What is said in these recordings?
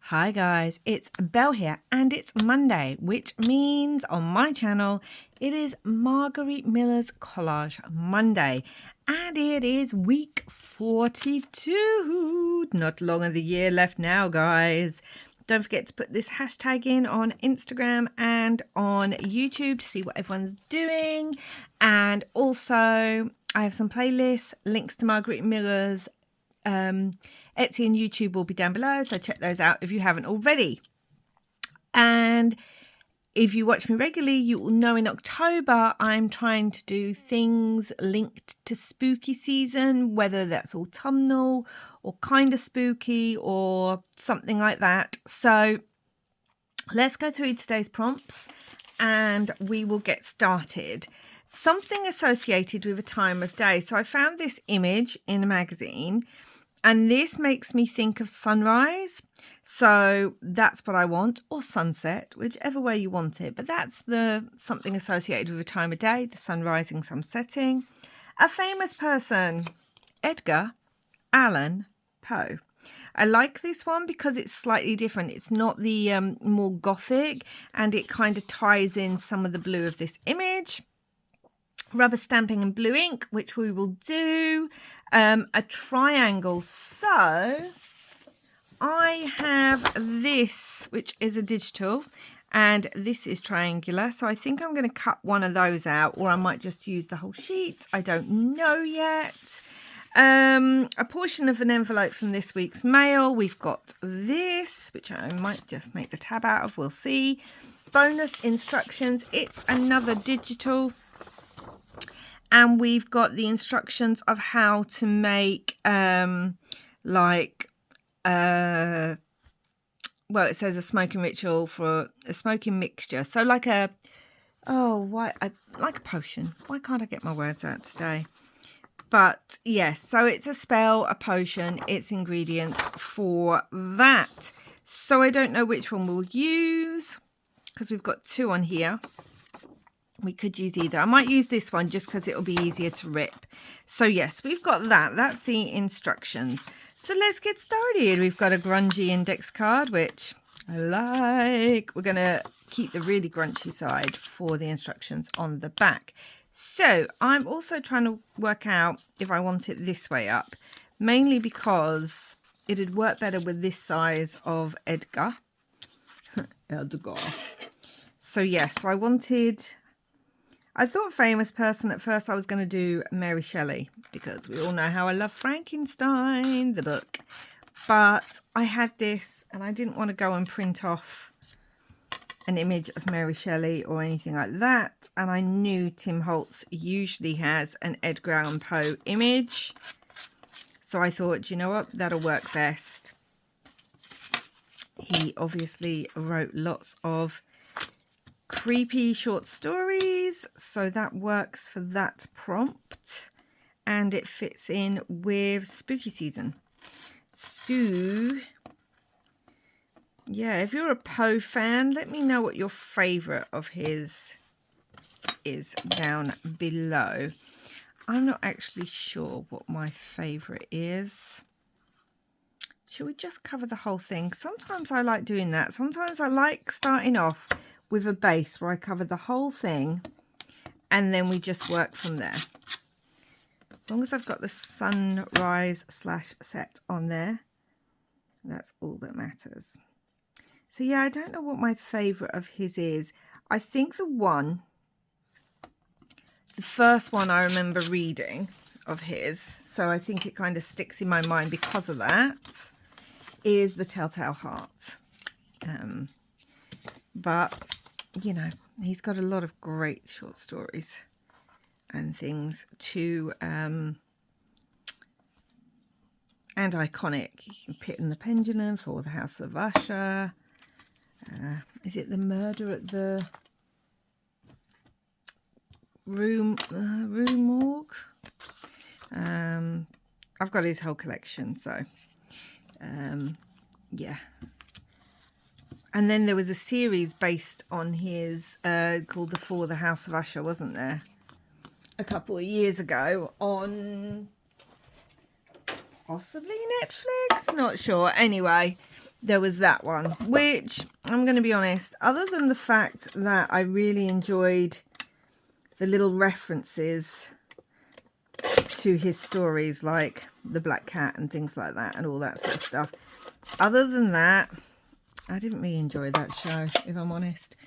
Hi guys, it's Belle here and it's Monday, which means on my channel it is Margarete Miller's Collage Monday and it is week 42. Not long of the year left now, guys. Don't forget to put this hashtag in on Instagram and on YouTube to see what everyone's doing. And also I have some playlists, links to Margarete Miller's Etsy and YouTube will be down below, so check those out if you haven't already. And if you watch me regularly, you will know in October I'm trying to do things linked to spooky season, whether that's autumnal or kind of spooky or something like that. So let's go through today's prompts and we will get started. Something associated with a time of day. So I found this image in a magazine and this makes me think of sunrise. So that's what I want, or sunset, whichever way you want it. But that's the something associated with a time of day, the sun rising, sun setting. A famous person, Edgar Allen Poe. I like this one because it's slightly different. It's not the more gothic, and it kind of ties in some of the blue of this image. Rubber stamping and blue ink, which we will do. A triangle. So I have this, which is a digital, and this is triangular. So I think I'm going to cut one of those out, or I might just use the whole sheet. I don't know yet. A portion of an envelope from this week's mail. We've got this, which I might just make the tab out of. We'll see. Bonus instructions. It's another digital. And we've got the instructions of how to make, well, it says a smoking ritual for a smoking mixture. So like a potion. Why can't I get my words out today? But yes, so it's a spell, a potion, it's ingredients for that. So I don't know which one we'll use because we've got two on here. We could use either. I might use this one just because it'll be easier to rip. So yes, we've got that. That's the instructions. So let's get started. We've got a grungy index card, which I like. We're going to keep the really grungy side for the instructions on the back. So I'm also trying to work out if I want it this way up, mainly because it'd work better with this size of Edgar. Edgar. So yes, so I thought famous person at first. I was going to do Mary Shelley because we all know how I love Frankenstein, the book. But I had this and I didn't want to go and print off an image of Mary Shelley or anything like that. And I knew Tim Holtz usually has an Edgar Allen Poe image. So I thought, you know what, that'll work best. He obviously wrote lots of creepy short stories, so that works for that prompt, and it fits in with spooky season. So yeah, if you're a Poe fan, let me know what your favorite of his is down below. I'm not actually sure what my favorite is. Should we just cover the whole thing? Sometimes I like doing that. Sometimes I like starting off with a base where I cover the whole thing and then we just work from there. As long as I've got the sunrise / set on there, that's all that matters. So yeah, I don't know what my favorite of his is. I think the first one I remember reading of his, so I think it kind of sticks in my mind because of that, is The Telltale Heart. But you know, he's got a lot of great short stories and things too, and iconic. Pit and the Pendulum, For the House of Usher. Is it The Murder at the Rue Morgue? I've got his whole collection, so yeah. And then there was a series based on his called For the House of Usher, wasn't there? A couple of years ago on possibly Netflix, not sure. Anyway, there was that one, which I'm going to be honest, other than the fact that I really enjoyed the little references to his stories, like the Black Cat and things like that and all that sort of stuff. Other than that, I didn't really enjoy that show, if I'm honest.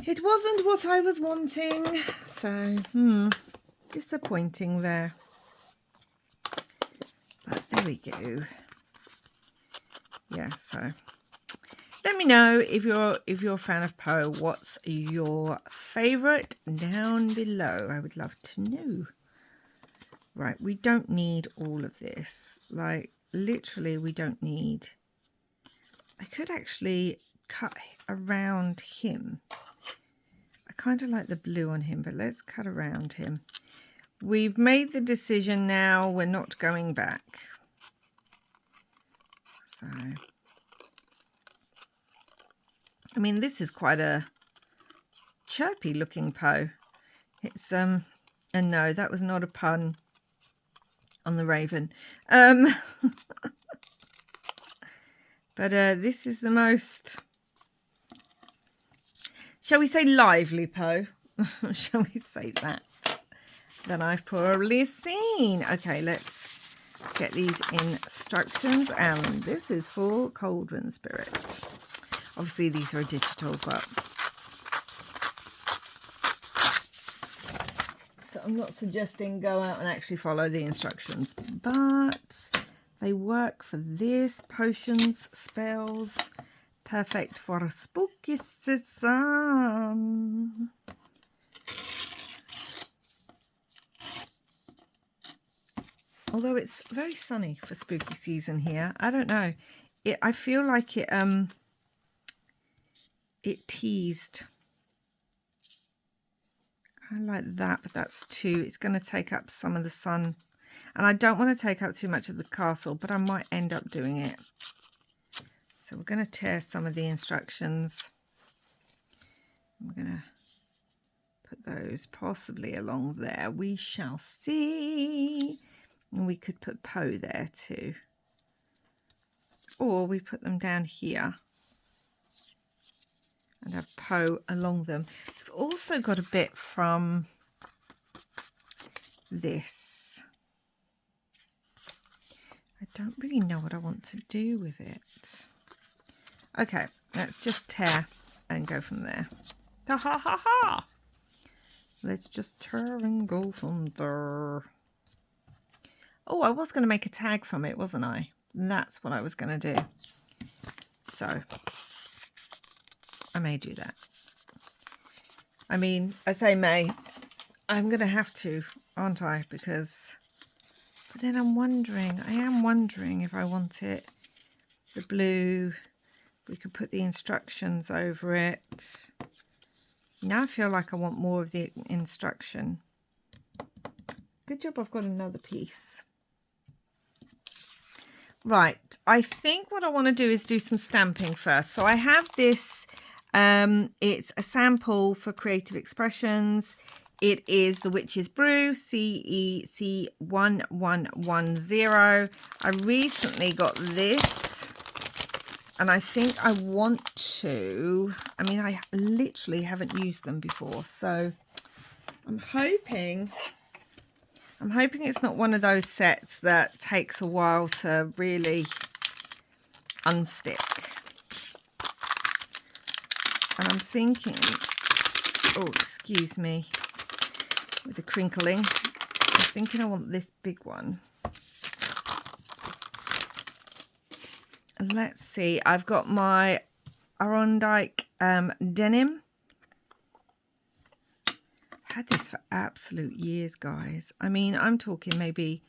It wasn't what I was wanting, so disappointing there. But there we go. Yeah, so let me know if you're a fan of Poe. What's your favourite down below? I would love to know. Right, we don't need all of this. Like, literally, we don't need... I could actually cut around him. I kind of like the blue on him, but let's cut around him. We've made the decision now. We're not going back. So, I mean, this is quite a chirpy looking Poe. It's, and no, that was not a pun on the raven. But this is the most, shall we say, lively Poe? Shall we say that I've probably seen. Okay, let's get these instructions, and this is for Cauldron Spirit. Obviously these are digital, but so I'm not suggesting go out and actually follow the instructions, but they work for this. Potions, spells, perfect for a spooky season. Although it's very sunny for spooky season here. I don't know. I feel like it teased. Kind of like that, but that's too... It's going to take up some of the sun. And I don't want to take up too much of the castle, but I might end up doing it. So we're going to tear some of the instructions. We're going to put those possibly along there. We shall see. And we could put Poe there too. Or we put them down here. And have Poe along them. We've also got a bit from this. I don't really know what I want to do with it. Okay, let's just tear and go from there. Ha ha ha ha! Let's just tear and go from there. Oh, I was going to make a tag from it, wasn't I? And that's what I was going to do. So, I may do that. I mean, I say may. I'm going to have to, aren't I? Because, but then I am wondering if I want it, the blue, we could put the instructions over it. Now I feel like I want more of the instruction. Good job I've got another piece. Right, I think what I want to do is do some stamping first. So I have this, it's a sample for Creative Expressions. It is the Witch's Brew, CEC1110. I recently got this, and I think I want to, I mean, I literally haven't used them before. So I'm hoping it's not one of those sets that takes a while to really unstick. And I'm thinking, oh, excuse me, with the crinkling, I'm thinking I want this big one. And let's see, I've got my Arondique denim. Had this for absolute years, guys. I mean, I'm talking maybe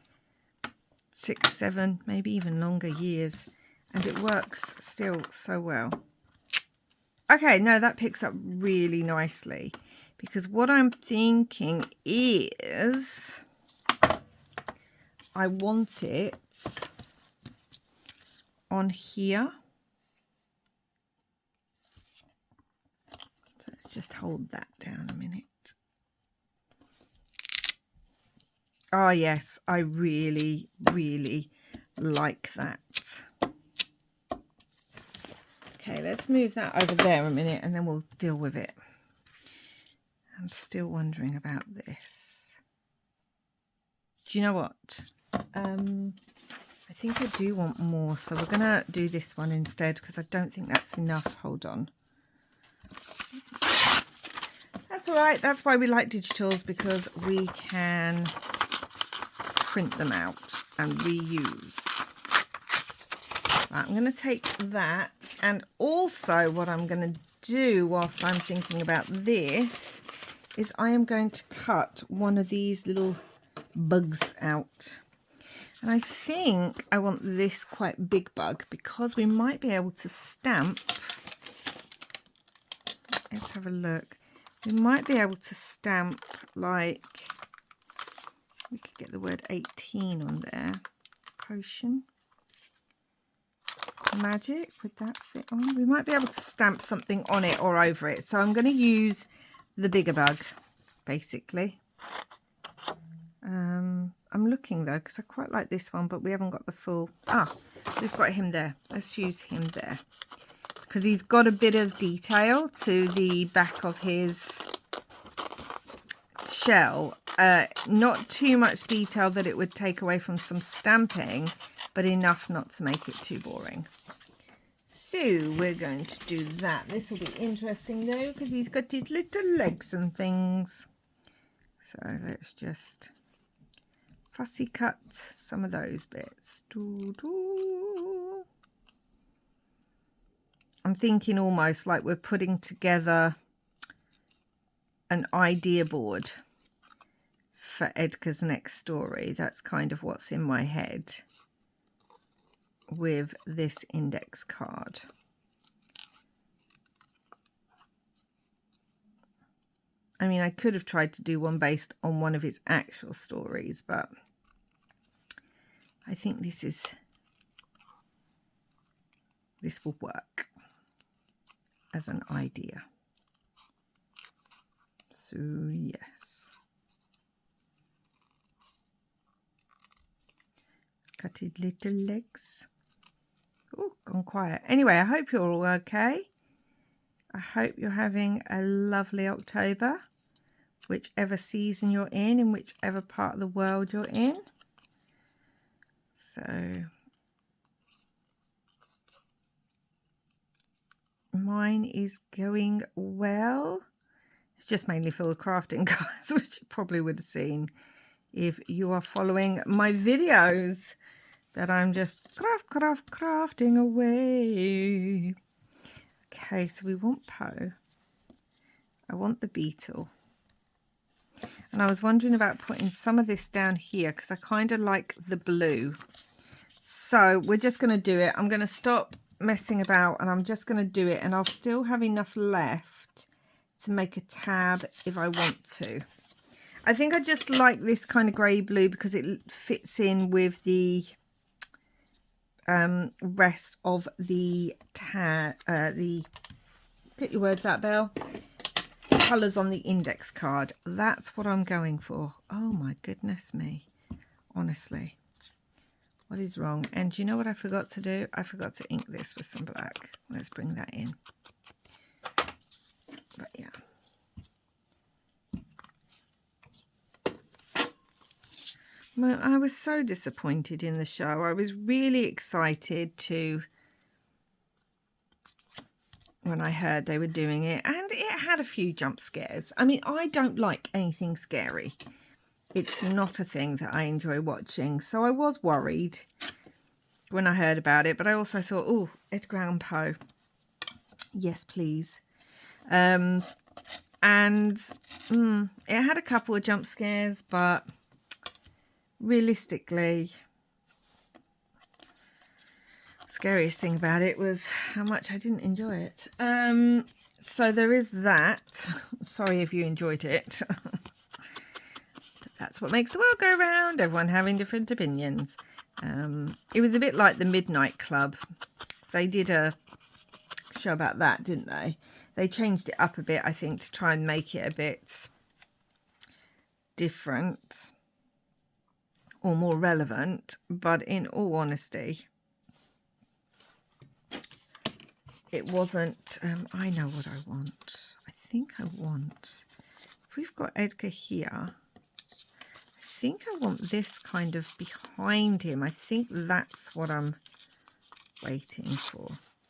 6, 7, maybe even longer years, and it works still so well. Okay, no, that picks up really nicely, because what I'm thinking is I want it on here. So let's just hold that down a minute. Oh, yes, I really, really like that. Okay, let's move that over there a minute and then we'll deal with it. I'm still wondering about this. Do you know what? I think I do want more, so we're going to do this one instead because I don't think that's enough. Hold on. That's all right. That's why we like digitals, because we can print them out and reuse. Right, I'm going to take that, and also what I'm going to do whilst I'm thinking about this is I am going to cut one of these little bugs out. And I think I want this quite big bug because we might be able to stamp. Let's have a look. We might be able to stamp, like, we could get the word 18 on there. Potion. Magic, would that fit on? We might be able to stamp something on it or over it. So I'm going to use the bigger bug, basically. I'm looking though, because I quite like this one, but we haven't got the full. We've got him there. Let's use him there because he's got a bit of detail to the back of his shell. Not too much detail that it would take away from some stamping, but enough not to make it too boring. So we're going to do that. This will be interesting though, because he's got his little legs and things. So let's just fussy cut some of those bits. I'm thinking almost like we're putting together an idea board for Edgar's next story. That's kind of what's in my head with this index card. I mean, I could have tried to do one based on one of his actual stories, but I think this will work as an idea. So yes. Cut his little legs. Oh, gone quiet. Anyway, I hope you're all okay. I hope you're having a lovely October, whichever season you're in whichever part of the world you're in. So mine is going well. It's just mainly for the crafting, guys, which you probably would have seen if you are following my videos, that I'm just crafting away. Okay, so we want Poe. I want the beetle. And I was wondering about putting some of this down here because I kind of like the blue. So we're just going to do it. I'm going to stop messing about and I'm just going to do it. And I'll still have enough left to make a tab if I want to. I think I just like this kind of grey blue because it fits in with the rest of the get your words out, Belle, colours on the index card. That's what I'm going for. Oh my goodness me, honestly, what is wrong? And do you know what I forgot to do? I forgot to ink this with some black. Let's bring that in. But yeah, I was so disappointed in the show. I was really excited when I heard they were doing it, and it had a few jump scares. I mean, I don't like anything scary. It's not a thing that I enjoy watching, so I was worried when I heard about it, but I also thought, oh, Edgar Allen Poe, yes please. And it had a couple of jump scares, but realistically, scariest thing about it was how much I didn't enjoy it. So there is that. Sorry if you enjoyed it. But that's what makes the world go round, everyone having different opinions. It was a bit like the Midnight Club. They did a show about that, didn't they? They changed it up a bit, I think, to try and make it a bit different or more relevant, but in all honesty, it wasn't, I know what I want. I think I want, if we've got Edgar here, I think I want this kind of behind him. I think that's what I'm waiting for.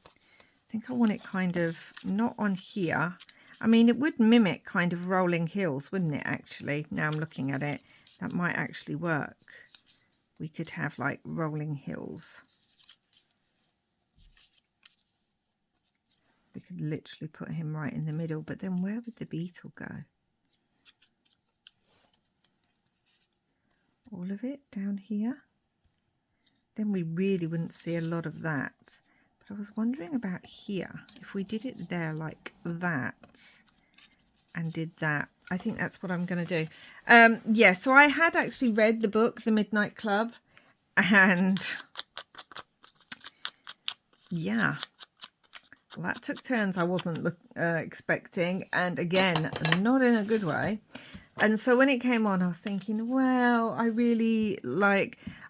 I think I want it kind of not on here. I mean, it would mimic kind of rolling hills, wouldn't it, actually? Now I'm looking at it, that might actually work. We could have like rolling hills. We could literally put him right in the middle, but then where would the beetle go? All of it down here? Then we really wouldn't see a lot of that. But I was wondering about here. If we did it there like that and did that, I think that's what I'm going to do. Yeah, so I had actually read the book, The Midnight Club, and yeah, well, that took turns I wasn't expecting, and again, not in a good way. And so when it came on, I was thinking, well, I really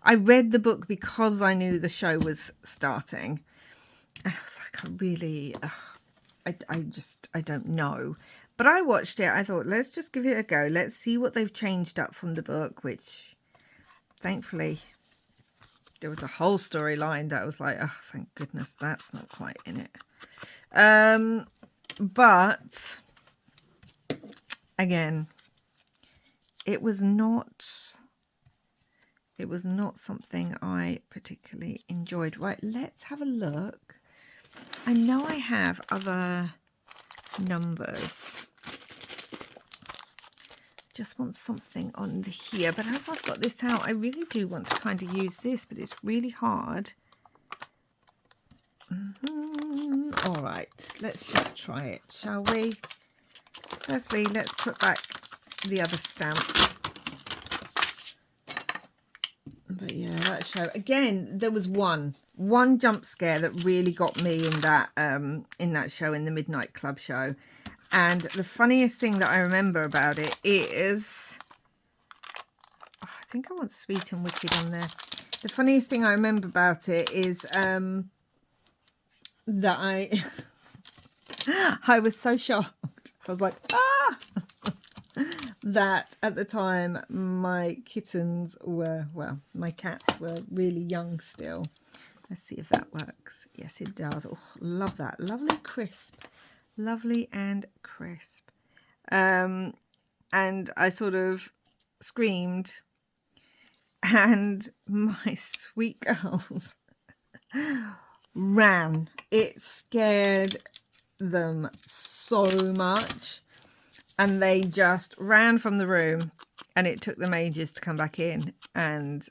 I read the book because I knew the show was starting. And I was like, I don't know. But I watched it. I thought, let's just give it a go. Let's see what they've changed up from the book, which thankfully there was a whole storyline that was like, oh, thank goodness that's not quite in it. But again, it was not something I particularly enjoyed. Right, let's have a look. I know I have other numbers. Just want something on here, but as I've got this out, I really do want to kind of use this, but it's really hard. All right, let's just try it, shall we? Firstly, let's put back the other stamp. But yeah, that show again, there was one jump scare that really got me in that show, in the Midnight Club show. And the funniest thing that I remember about it is, oh, I think I want Sweet and Wicked on there. The funniest thing I remember about it is that I was so shocked. I was like, ah! That at the time my kittens were, well, my cats were really young still. Let's see if that works. Yes, it does. Oh, love that. Lovely crisp. Lovely and crisp. And I sort of screamed, and my sweet girls ran. It scared them so much. And they just ran from the room, and it took them ages to come back in. And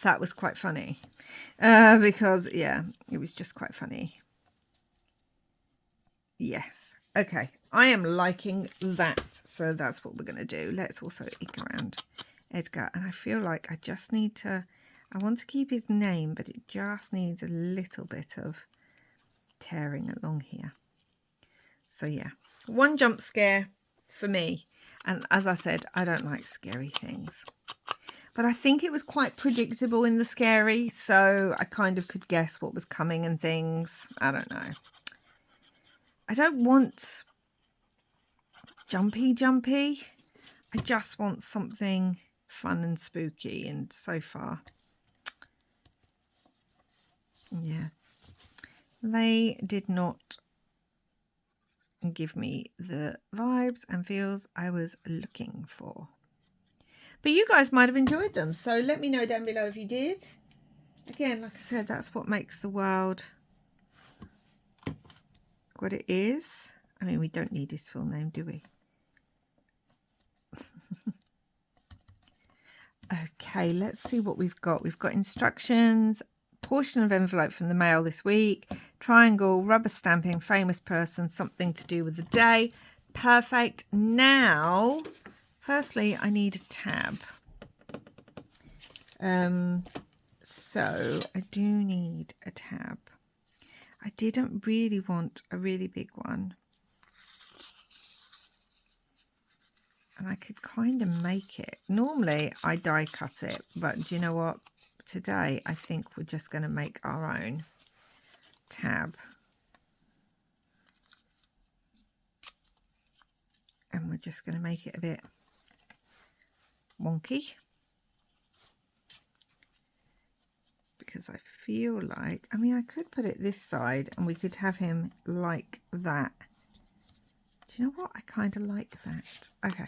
that was quite funny because, yeah, it was just quite funny. Yes. Okay. I am liking that. So that's what we're going to do. Let's also ink around Edgar. And I feel like I just need to, I want to keep his name, but it just needs a little bit of tearing along here. So yeah. One jump scare for me, and as I said, I don't like scary things, but I think it was quite predictable in the scary, so I kind of could guess what was coming and things. I don't know. I don't want jumpy. I just want something fun and spooky, and so far, yeah, they did not give me the vibes and feels I was looking for. But you guys might have enjoyed them, so let me know down below if you did. Again, like I said, that's what makes the world what it is. I mean, we don't need his full name, do we? Okay, let's see what we've got. We've got instructions, portion of envelope from the mail this week, triangle, rubber stamping, famous person, something to do with the day. Perfect. Now, firstly, I need a tab. So I do need a tab. I didn't really want a really big one. And I could kind of make it. Normally, I die cut it, but do you know what? Today, I think we're just going to make our own. tab. And we're just going to make it a bit wonky. Because I feel like, I mean, I could put it this side and we could have him like that. Do you know what? I kind of like that. Okay.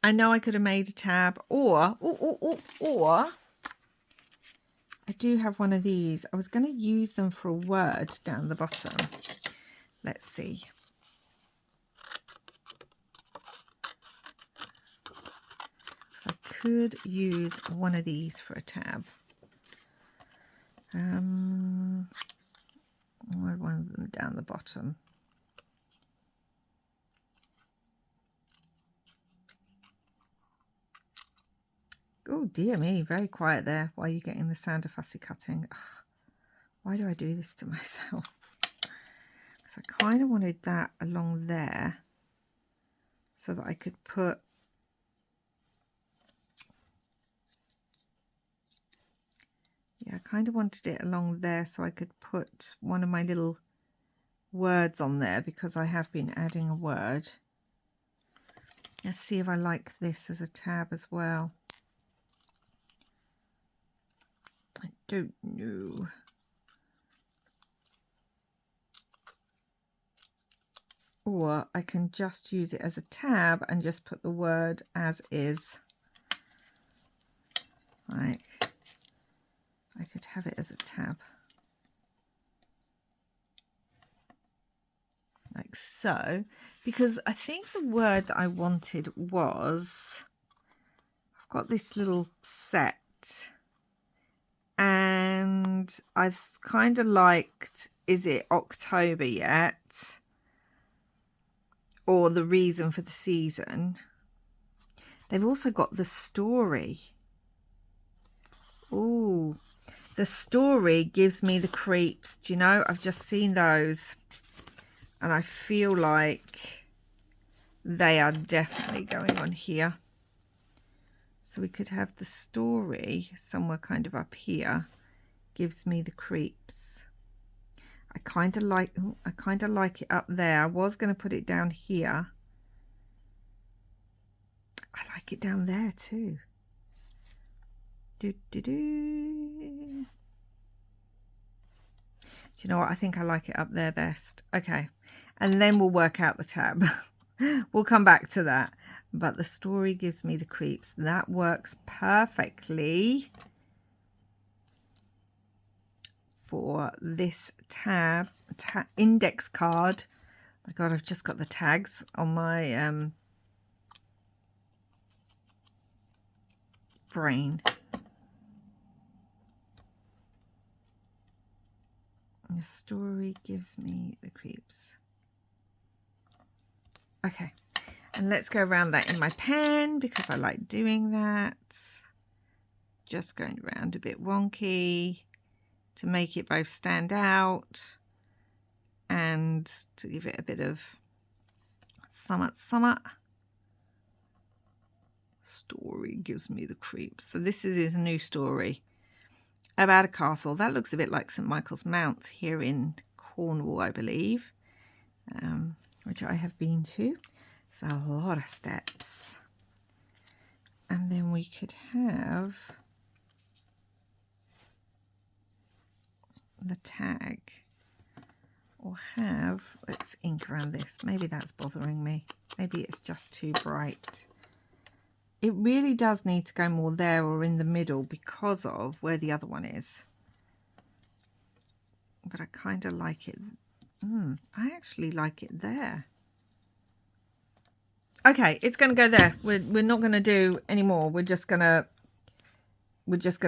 I know I could have made a tab, or I do have one of these. I was going to use them for a word down the bottom. Let's see. So I could use one of these for a tab. One of them down the bottom. Oh dear me, very quiet there. Why are you getting the sound of fussy cutting? Ugh, why do I do this to myself? Because I kind of wanted that along there so that I could put I kind of wanted it along there so I could put one of my little words on there because I have been adding a word. Let's see if I like this as a tab as well. I don't know. Or I can just use it as a tab and just put the word as is. Like, I could have it as a tab. Like so. Because I think the word that I wanted was, I've got this little set. And I've kind of liked, is it October yet? Or the reason for the season. They've also got the story. Ooh, the story gives me the creeps. Do you know? I've just seen those. And I feel like they are definitely going on here. So we could have the story somewhere kind of up here. Gives me the creeps. I kind of like it up there. I was going to put it down here. I like it down there too. Do. Do you know what? I think I like it up there best. Okay. And then we'll work out the tab. We'll come back to that. But the story gives me the creeps. That works perfectly for this tab index card. Oh my God, I've just got the tags on my brain. The story gives me the creeps. Okay, and let's go around that in my pen because I like doing that. Just going around a bit wonky to make it both stand out and to give it a bit of summer. Story gives me the creeps. So this is his new story about a castle. That looks a bit like St. Michael's Mount here in Cornwall, I believe, which I have been to. It's a lot of steps. And then we could have the tag, or have, let's ink around this. Maybe that's bothering me. Maybe it's just too bright. It really does need to go more there or in the middle because of where the other one is. But I kind of like it. I actually like it there. Okay, it's going to go there. We're not going to do any more. We're just going to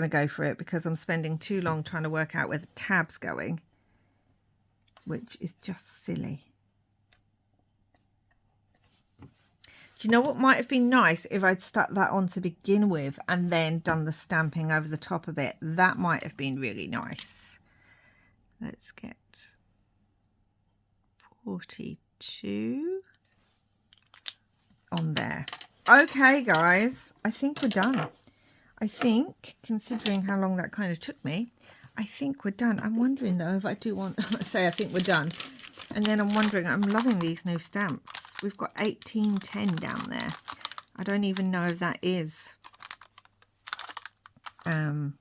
go for it because I'm spending too long trying to work out where the tab's going, which is just silly. Do you know what might have been nice if I'd stuck that on to begin with and then done the stamping over the top of it? That might have been really nice. Let's get 42 on there. Okay, guys, I think we're done. I think, considering how long that kind of took me, I think we're done. I'm wondering though if I do want to say I think we're done. And then I'm wondering, I'm loving these new stamps. We've got 1810 down there. I don't even know if that is Book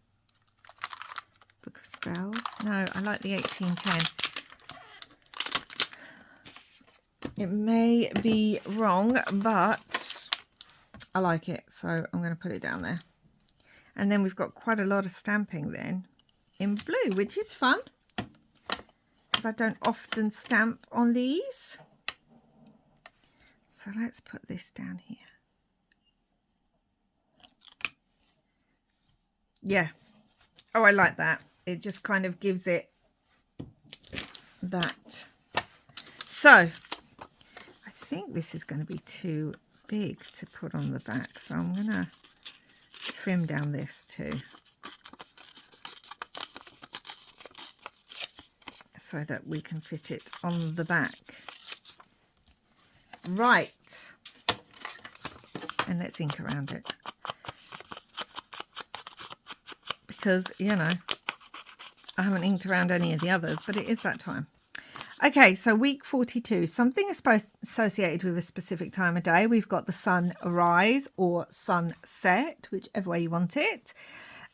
of Spells. No, I like the 1810. It may be wrong, but I like it, so I'm going to put it down there. And then we've got quite a lot of stamping then in blue, which is fun, because I don't often stamp on these. So let's put this down here. Yeah. Oh, I like that. It just kind of gives it that. So I think this is going to be too big to put on the back, so I'm going to trim down this too, so that we can fit it on the back. Right, and let's ink around it, because, you know, I haven't inked around any of the others, but it is that time. Okay, so week 42, something is associated with a specific time of day. We've got the sunrise or sunset, whichever way you want it.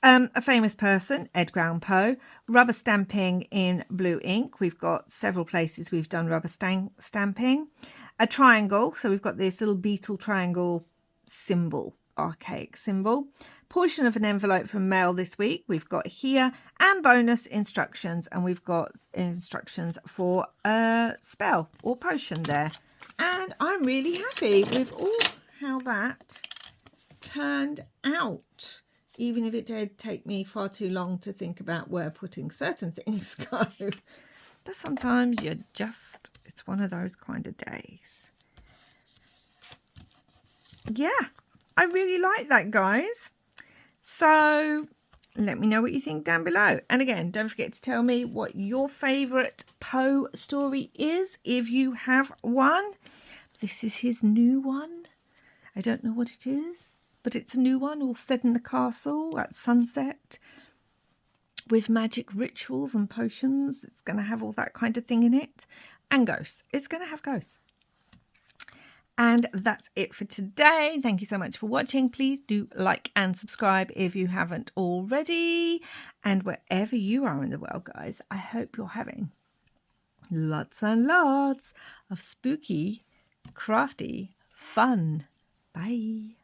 A famous person, Edgar Allen Poe. Rubber stamping in blue ink. We've got several places we've done rubber stamping. A triangle, so we've got this little beetle triangle symbol, archaic symbol. Portion of an envelope from mail this week we've got here, and bonus instructions, and we've got instructions for a spell or potion there. And I'm really happy with all how that turned out, even if it did take me far too long to think about where putting certain things go. But sometimes you're just, it's one of those kind of days. Yeah, I really like that, guys. So let me know what you think down below. And again, don't forget to tell me what your favourite Poe story is, if you have one. This is his new one. I don't know what it is, but it's a new one, all set in the castle at sunset with magic rituals and potions. It's going to have all that kind of thing in it. And ghosts. It's going to have ghosts. And that's it for today. Thank you so much for watching. Please do like and subscribe if you haven't already. And wherever you are in the world, guys, I hope you're having lots and lots of spooky, crafty fun. Bye.